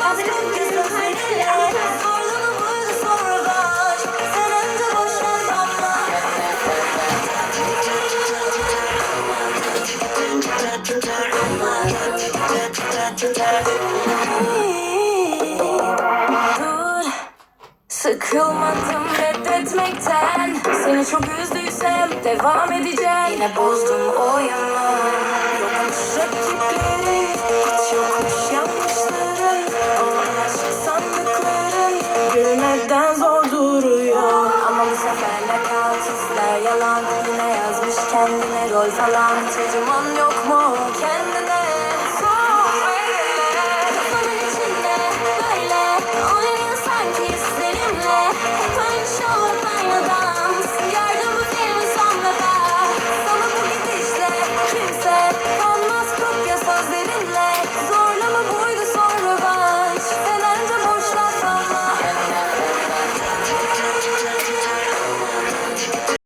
Yazdım gözlerine sorduğunu buydu sonra baş. Sen önce boş ver bana. Dur, sıkılmadım reddetmekten. Seni çok üzdüysem devam edeceğim. Yine bozdum oyunu. Yokmuş rakiplerin, hiç yokmuş yanlışların. O aşk sandıkların gülmeden zor duruyor. Ama bu sefer nakavt ister yalan. Yine yazmış kendine rol falan. Hiç acıman yok mu kendine?